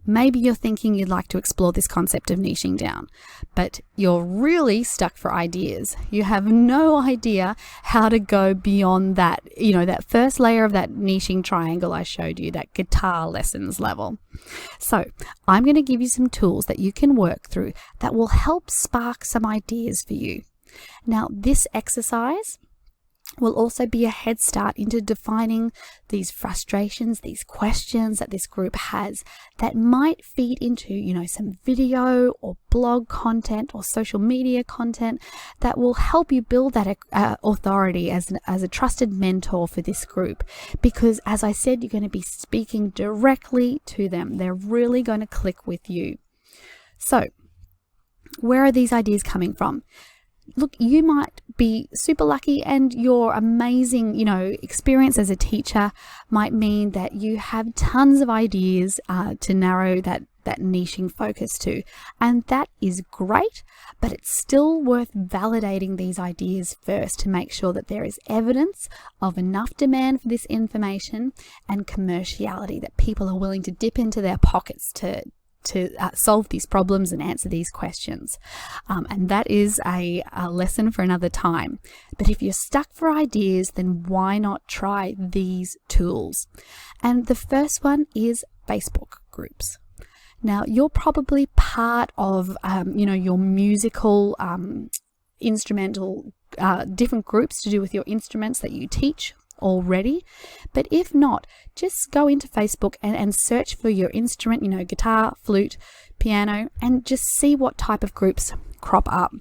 Maybe you're thinking you'd like to explore this concept of niching down, but you're really stuck for ideas. You have no idea how to go beyond that, that first layer of that niching triangle I showed you, that guitar lessons level. So I'm going to give you some tools that you can work through that will help spark some ideas for you. Now, this exercise will also be a head start into defining these frustrations, these questions that this group has that might feed into, some video or blog content or social media content that will help you build that authority as a trusted mentor for this group. Because as I said, you're going to be speaking directly to them. They're really going to click with you. So, where are these ideas coming from? Look, you might be super lucky and your amazing, experience as a teacher might mean that you have tons of ideas to narrow that niching focus to. And that is great, but it's still worth validating these ideas first to make sure that there is evidence of enough demand for this information and commerciality, that people are willing to dip into their pockets to solve these problems and answer these questions. And that is a lesson for another time. But if you're stuck for ideas, then why not try these tools? And the first one is Facebook groups. Now, you're probably part of, your musical, instrumental, different groups to do with your instruments that you teach already. But if not, just go into Facebook and search for your instrument, guitar, flute, piano, and just see what type of groups crop up.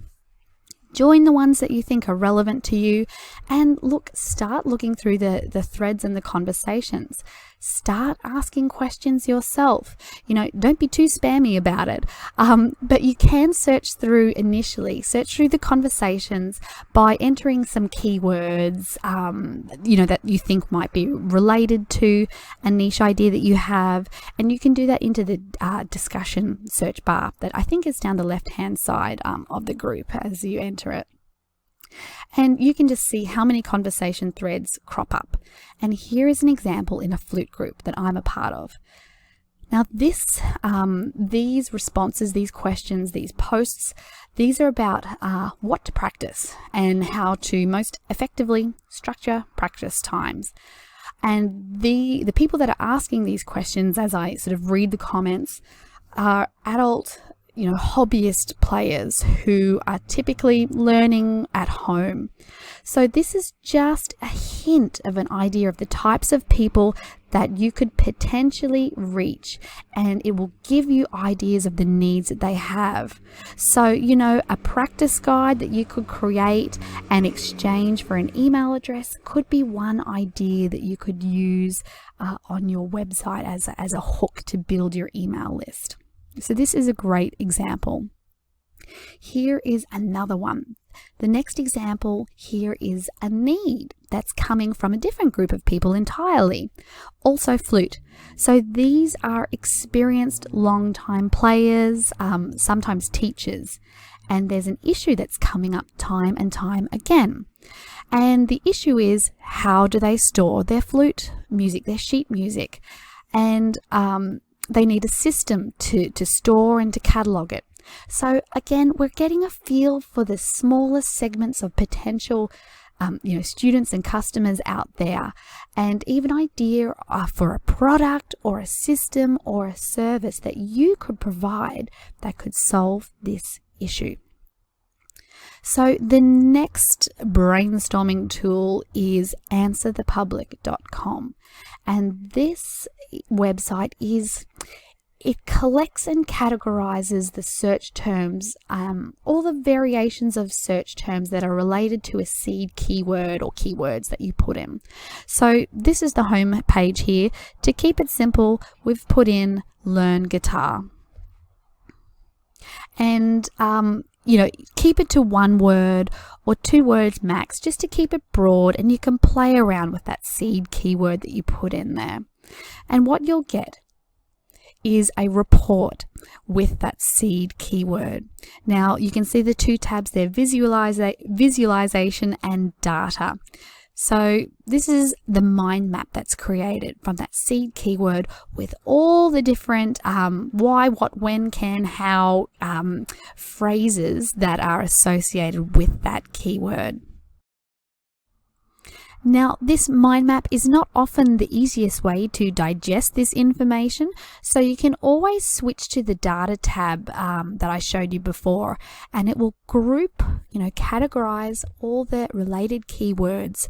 Join the ones that you think are relevant to you, and start looking through the threads and the conversations. Start asking questions yourself. Don't be too spammy about it. But you can search through the conversations by entering some keywords, that you think might be related to a niche idea that you have. And you can do that into the discussion search bar that I think is down the left-hand side of the group as you enter it. And you can just see how many conversation threads crop up. And here is an example in a flute group that I'm a part of. Now these responses, these questions, these posts, these are about what to practice and how to most effectively structure practice times. And the people that are asking these questions, as I sort of read the comments, are adult hobbyist players who are typically learning at home. So this is just a hint of an idea of the types of people that you could potentially reach, and it will give you ideas of the needs that they have. So, a practice guide that you could create and exchange for an email address could be one idea that you could use on your website as a hook to build your email list. So this is a great example. Here is another one. The next example here is a need that's coming from a different group of people entirely. Also flute. So these are experienced long-time players, sometimes teachers. And there's an issue that's coming up time and time again. And the issue is, how do they store their flute music, their sheet music? And they need a system to store and to catalog it. So again, we're getting a feel for the smallest segments of potential students and customers out there, and even idea for a product or a system or a service that you could provide that could solve this issue. So the next brainstorming tool is answerthepublic.com. And this website it collects and categorizes the search terms, all the variations of search terms that are related to a seed keyword or keywords that you put in. So this is the home page here. To keep it simple, we've put in learn guitar. And keep it to one word or 2 words max, just to keep it broad, and you can play around with that seed keyword that you put in there. And what you'll get is a report with that seed keyword. Now you can see the 2 tabs there, visualization and data. So this is the mind map that's created from that seed keyword with all the different why, what, when, can, how phrases that are associated with that keyword. Now, this mind map is not often the easiest way to digest this information, so you can always switch to the data tab that I showed you before, and it will group, categorize all the related keywords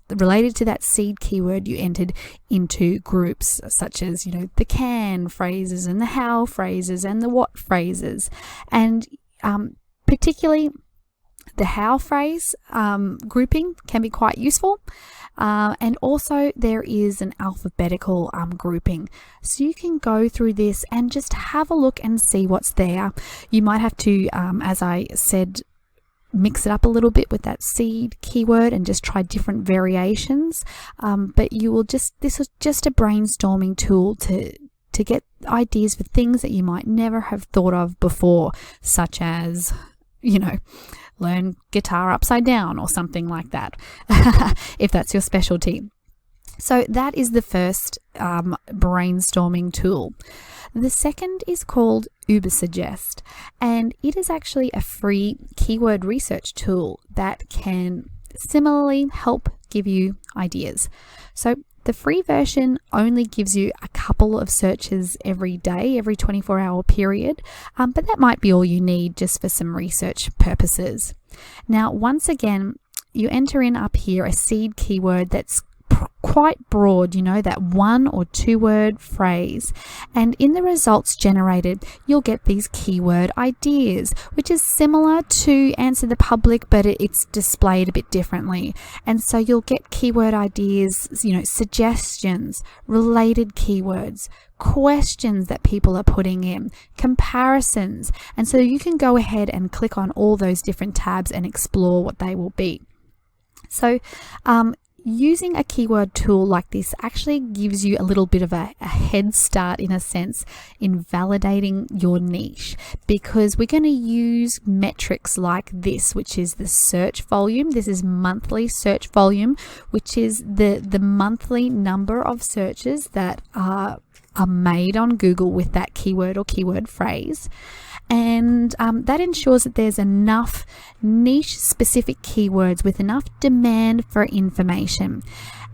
related to that seed keyword you entered into groups such as, the can phrases and the how phrases and the what phrases. And particularly the how phrase grouping can be quite useful. And also there is an alphabetical grouping. So you can go through this and just have a look and see what's there. You might have to, as I said, mix it up a little bit with that seed keyword and just try different variations. But this is just a brainstorming tool to get ideas for things that you might never have thought of before, such as, learn guitar upside down or something like that, if that's your specialty. So that is the first brainstorming tool. The second is called Ubersuggest, and it is actually a free keyword research tool that can similarly help give you ideas. So the free version only gives you a couple of searches every day, every 24-hour period, but that might be all you need just for some research purposes. Now, once again, you enter in up here a seed keyword that's quite broad, that 1 or 2 word phrase, and in the results generated you'll get these keyword ideas, which is similar to Answer the Public, but it's displayed a bit differently. And so you'll get keyword ideas, suggestions, related keywords, questions that people are putting in, comparisons, and so you can go ahead and click on all those different tabs and explore what they will be. So using a keyword tool like this actually gives you a little bit of a head start, in a sense, in validating your niche, because we're going to use metrics like this, which is the search volume. This is monthly search volume, which is the monthly number of searches that are made on Google with that keyword or keyword phrase. And that ensures that there's enough niche specific keywords with enough demand for information.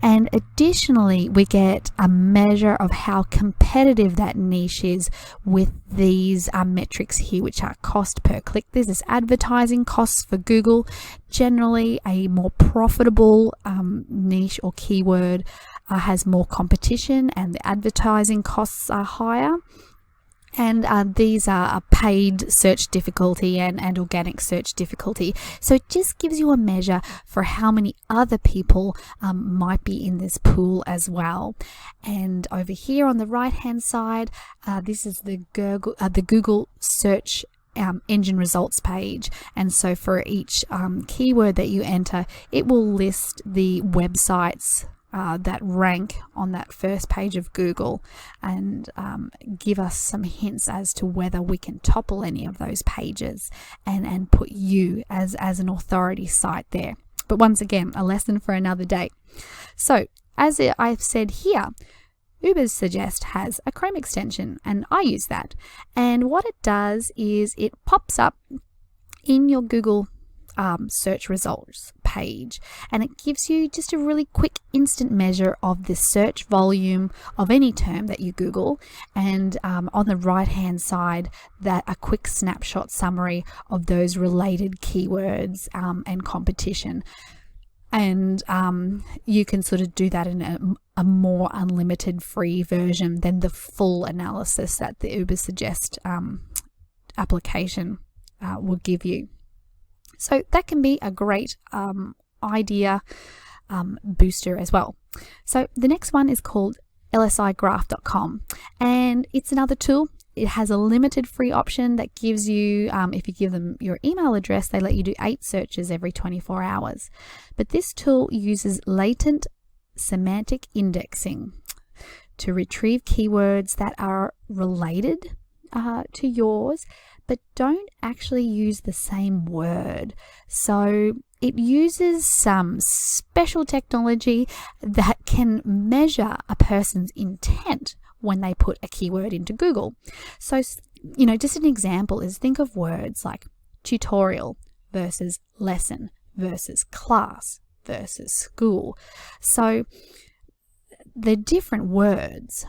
And additionally, we get a measure of how competitive that niche is with these metrics here, which are cost per click. This is advertising costs for Google. Generally, a more profitable niche or keyword has more competition, and the advertising costs are higher. And these are paid search difficulty and organic search difficulty. So it just gives you a measure for how many other people might be in this pool as well. And over here on the right hand side, this is the Google search engine results page. And so for each keyword that you enter, it will list the websites that rank on that first page of Google, and give us some hints as to whether we can topple any of those pages and put you as an authority site there. But once again, a lesson for another day. So as I've said here, Ubersuggest has a Chrome extension, and I use that. And what it does is it pops up in your Google search results page, and it gives you just a really quick instant measure of the search volume of any term that you Google, and on the right hand side, that a quick snapshot summary of those related keywords and competition. And you can sort of do that in a more unlimited free version than the full analysis that the Ubersuggest application will give you. So that can be a great idea booster as well. So the next one is called lsigraph.com, and it's another tool. It has a limited free option that gives you, if you give them your email address, they let you do 8 searches every 24 hours. But this tool uses latent semantic indexing to retrieve keywords that are related to yours, but don't actually use the same word. So it uses some special technology that can measure a person's intent when they put a keyword into Google. So, just an example is, think of words like tutorial versus lesson versus class versus school. So they're different words,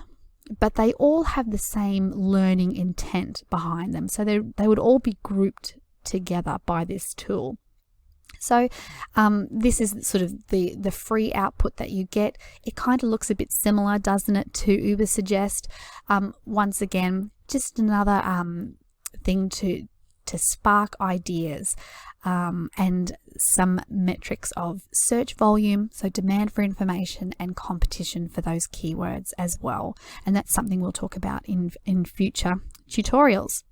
but they all have the same learning intent behind them. So they would all be grouped together by this tool. So this is sort of the free output that you get. It kind of looks a bit similar, doesn't it, to Ubersuggest? Once again, just another thing to spark ideas, and some metrics of search volume, so demand for information and competition for those keywords as well. And that's something we'll talk about in future tutorials.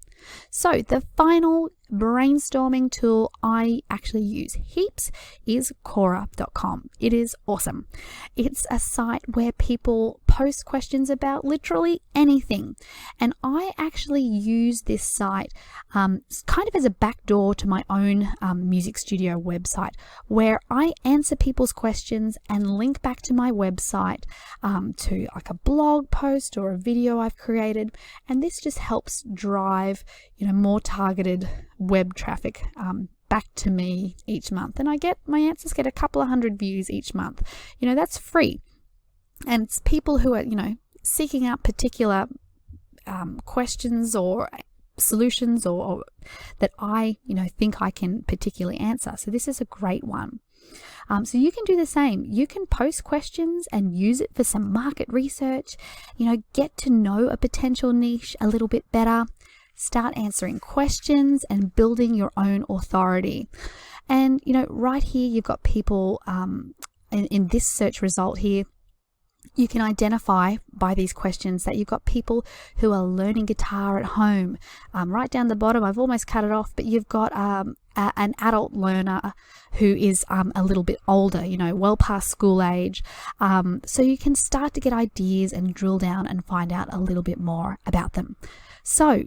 So the final brainstorming tool I actually use heaps is Quora.com. It is awesome. It's a site where people post questions about literally anything. And I actually use this site kind of as a backdoor to my own music studio website, where I answer people's questions and link back to my website to like a blog post or a video I've created. And this just helps drive, more targeted web traffic back to me each month. And my answers get a couple of hundred views each month. That's free. And it's people who are, seeking out particular questions or solutions or that I, think I can particularly answer. So this is a great one. So you can do the same. You can post questions and use it for some market research, get to know a potential niche a little bit better. Start answering questions and building your own authority. And, right here, you've got people in this search result here. You can identify by these questions that you've got people who are learning guitar at home. Right down the bottom, I've almost cut it off, but you've got an adult learner who is a little bit older, well past school age. So you can start to get ideas and drill down and find out a little bit more about them. So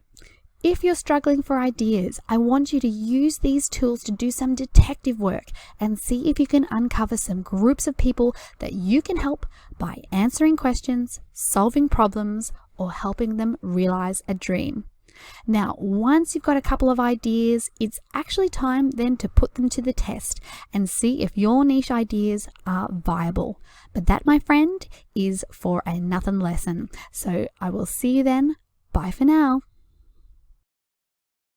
if you're struggling for ideas, I want you to use these tools to do some detective work and see if you can uncover some groups of people that you can help by answering questions, solving problems, or helping them realize a dream. Now, once you've got a couple of ideas, it's actually time then to put them to the test and see if your niche ideas are viable. But that, my friend, is for another lesson. So I will see you then. Bye for now.